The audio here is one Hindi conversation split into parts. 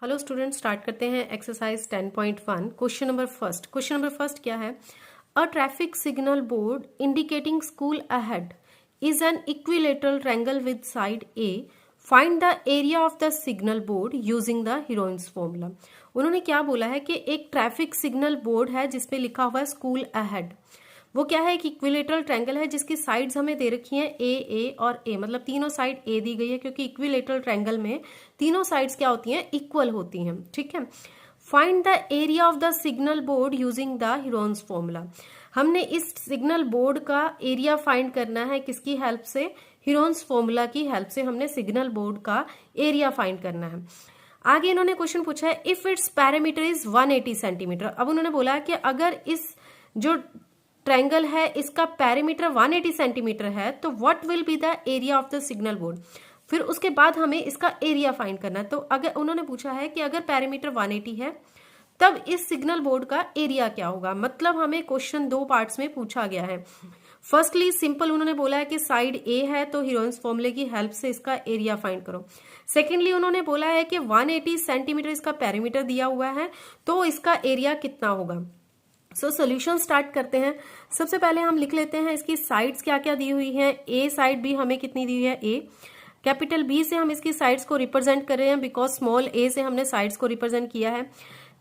हेलो स्टूडेंट, स्टार्ट करते हैं एक्सरसाइज 10.1। क्वेश्चन नंबर फर्स्ट क्या है? A traffic signal board indicating school ahead is an equilateral triangle with side A. Find the area of the signal board using the heroines formula. उन्होंने क्या बोला है कि एक ट्रैफिक सिग्नल बोर्ड है जिसपे लिखा हुआ है स्कूल अहेड। वो क्या है? एक इक्विलेटरल ट्रायंगल है जिसकी साइड्स हमें दे रखी हैं ए और ए, मतलब तीनों साइड ए दी गई है क्योंकि इक्विलेटरल ट्रायंगल में तीनों साइड्स क्या होती हैं? इक्वल होती हैं। ठीक है। Find the area of the signal board using the heroines formula. हमने इस सिग्नल बोर्ड का एरिया फाइंड करना है किसकी हेल्प से? हीरोइंस फॉर्मूला की हेल्प से हमने सिग्नल बोर्ड का एरिया फाइंड करना है। आगे इन्होंने क्वेश्चन पूछा है if it's parameter is 180 centimetre. अब उन्होंने बोला है कि अगर इस जो ट्रायंगल है इसका पैरामीटर 180 सेंटीमीटर है तो what will be the area of the signal board. फिर उसके बाद हमें इसका एरिया फाइंड करना है। तो अगर उन्होंने पूछा है कि अगर पैरामीटर 180 है तब इस सिग्नल बोर्ड का एरिया क्या होगा। मतलब हमें क्वेश्चन दो पार्ट्स में पूछा गया है। फर्स्टली सिंपल उन्होंने बोला है कि साइड ए है तो हीरोइंस फॉर्मूले की हेल्प से इसका एरिया फाइंड करो। सेकेंडली उन्होंने बोला है कि 180 सेंटीमीटर इसका पैरामीटर दिया हुआ है तो इसका एरिया कितना होगा। सो सोल्यूशन स्टार्ट करते हैं। सबसे पहले हम लिख लेते हैं इसकी साइड्स क्या क्या दी हुई है। ए साइड भी हमें कितनी दी हुई है? ए। कैपिटल बी से हम इसकी साइड्स को रिप्रेजेंट कर रहे हैं बिकॉज स्मॉल ए से हमने साइड्स को रिप्रेजेंट किया है।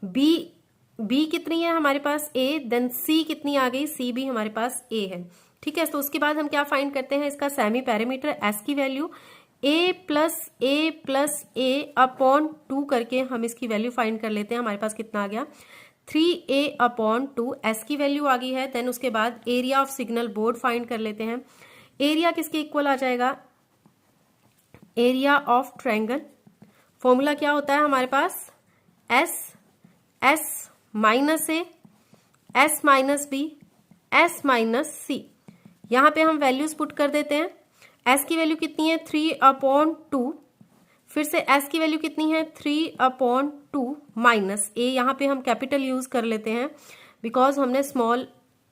बी कितनी है हमारे पास? ए। देन सी कितनी आ गई? सी भी हमारे पास ए है। ठीक है। तो उसके बाद हम क्या फाइंड करते हैं? इसका सेमी पैरामीटर एस की वैल्यू ए प्लस ए अपॉन 2 करके हम इसकी वैल्यू फाइंड कर लेते हैं। हमारे पास कितना आ गया? 3a/2 एस की वैल्यू आ गई है। देन उसके बाद area of signal board find कर लेते हैं। एरिया किसके इक्वल आ जाएगा? Area of triangle. फॉर्मूला क्या होता है हमारे पास? S minus A, S minus B, S minus C. यहां पे हम वैल्यूज पुट कर देते हैं। एस की वैल्यू कितनी है? 3/2। फिर से एस की वैल्यू कितनी है? 3/2 माइनस ए। यहाँ पे हम कैपिटल यूज कर लेते हैं बिकॉज हमने स्मॉल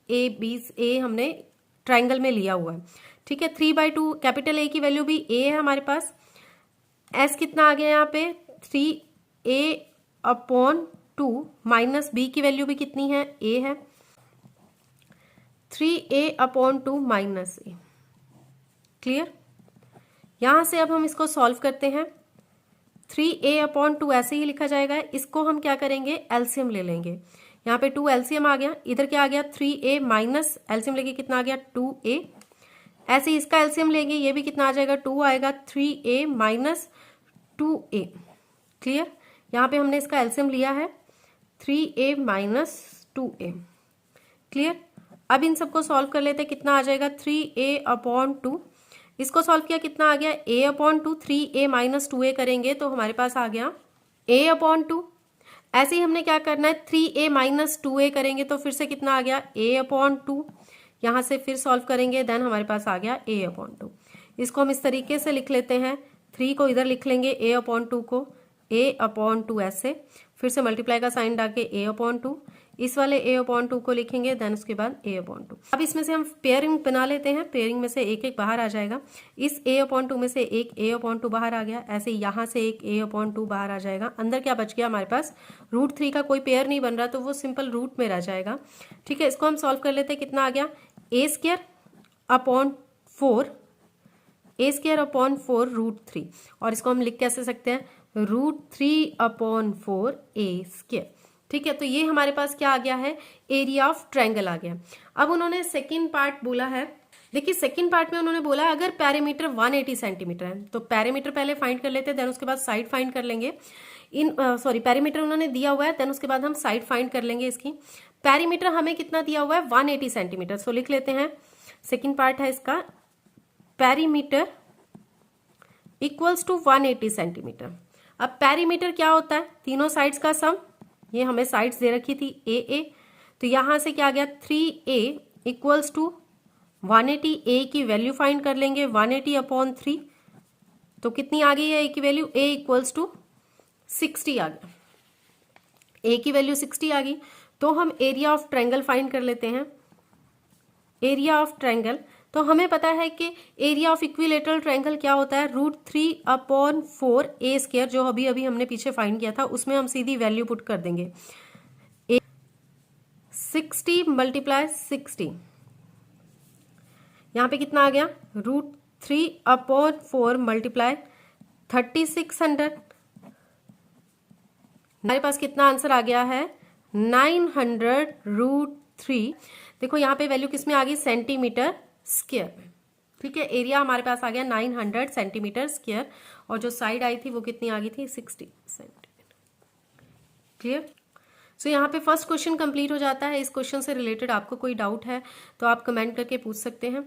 ए हमने ट्राइंगल में लिया हुआ है। ठीक है। 3/2 कैपिटल ए की वैल्यू भी ए है हमारे पास। एस कितना आ गया यहाँ पे? 3a/2 माइनस बी की वैल्यू भी कितनी है? ए है। 3a/2 माइनस ए। क्लियर? यहां से अब हम इसको सॉल्व करते हैं। 3a/2 ऐसे ही लिखा जाएगा। इसको हम क्या करेंगे? एलसीएम ले लेंगे। यहाँ पे 2 एलसीएम आ गया। इधर क्या आ गया? 3a माइनस एलसीएम लेके कितना आ गया? 2a। ऐसे ही इसका एलसीएम लेंगे, ये भी कितना आ जाएगा? 2 आएगा। 3a minus 2a। क्लियर? यहाँ पे हमने इसका एलसीएम लिया है 3a माइनस 2a। क्लियर? अब इन सबको सॉल्व कर लेते हैं। कितना आ जाएगा? 3a/2। इसको सॉल्व किया, कितना आ गया? a/2। 3a माइनस 2a करेंगे तो हमारे पास आ गया a/2। ऐसे ही हमने क्या करना है? 3a माइनस 2a करेंगे तो फिर से कितना आ गया? a/2। यहां से फिर सॉल्व करेंगे देन हमारे पास आ गया a/2। इसको हम इस तरीके से लिख लेते हैं। 3 को इधर लिख लेंगे, a/2 को a/2 ऐसे, फिर से मल्टीप्लाई का साइन डाल के a/2। इस वाले a/2 को लिखेंगे देन उसके बाद a/2। अब इसमें से हम पेयरिंग बना लेते हैं। पेयरिंग में से एक एक बाहर आ जाएगा। इस a/2 में से एक a/2 बाहर आ गया। ऐसे यहाँ से एक a/2 बाहर आ जाएगा। अंदर क्या बच गया हमारे पास? √3 का कोई पेयर नहीं बन रहा तो वो सिंपल रूट में रह जाएगा। ठीक है। इसको हम सॉल्व कर लेते हैं। कितना आ गया? a²/4 √3। और इसको हम लिख कैसे सकते हैं? √3/4 a²। ठीक है। तो ये हमारे पास क्या आ गया है? एरिया ऑफ ट्रायंगल आ गया। अब उन्होंने सेकंड पार्ट बोला है। देखिए सेकंड पार्ट में उन्होंने बोला अगर पैरामीटर 180 सेंटीमीटर है तो पैरामीटर पहले फाइंड कर लेते हैं देन उसके बाद साइड फाइंड कर लेंगे। पैरामीटर उन्होंने दिया हुआ है देन उसके बाद हम साइड फाइंड कर लेंगे इसकी। पैरामीटर हमें कितना दिया हुआ है? 180 सेंटीमीटर। सो लिख लेते हैं। सेकेंड पार्ट है इसका पैरीमीटर इक्वल्स टू 180 सेंटीमीटर। अब पैरीमीटर क्या होता है? तीनों साइड्स का सम। ये हमें साइड्स दे रखी थी ए। तो यहां से क्या आ गया? 3a equals to 180। ए की वैल्यू फाइंड कर लेंगे 180/3। तो कितनी आ गई है ए की वैल्यू? a इक्वल्स टू 60 आ गया। ए की वैल्यू 60 आ गई तो हम एरिया ऑफ ट्रायंगल फाइंड कर लेते हैं। एरिया ऑफ ट्रायंगल तो हमें पता है कि एरिया ऑफ इक्विलेटरल ट्रायंगल क्या होता है, √3/4 ए स्क्वायर, जो अभी अभी हमने पीछे फाइंड किया था, उसमें हम सीधी वैल्यू पुट कर देंगे। 60 × 60, यहाँ पे कितना आ गया, √3/4 × 3600। हमारे पास कितना आंसर आ गया है, 900√3। देखो यहाँ पे वैल्यू किस में आ गई, सेंटीमीटर स्क्वायर में। ठीक है, एरिया हमारे पास आ गया 900 सेंटीमीटर स्क्वायर, और जो साइड आई थी वो कितनी आ गई थी, 60 सेंटीमीटर। क्लियर। सो यहाँ पे फर्स्ट क्वेश्चन कंप्लीट हो जाता है। इस क्वेश्चन से रिलेटेड आपको कोई डाउट है तो आप कमेंट करके पूछ सकते हैं।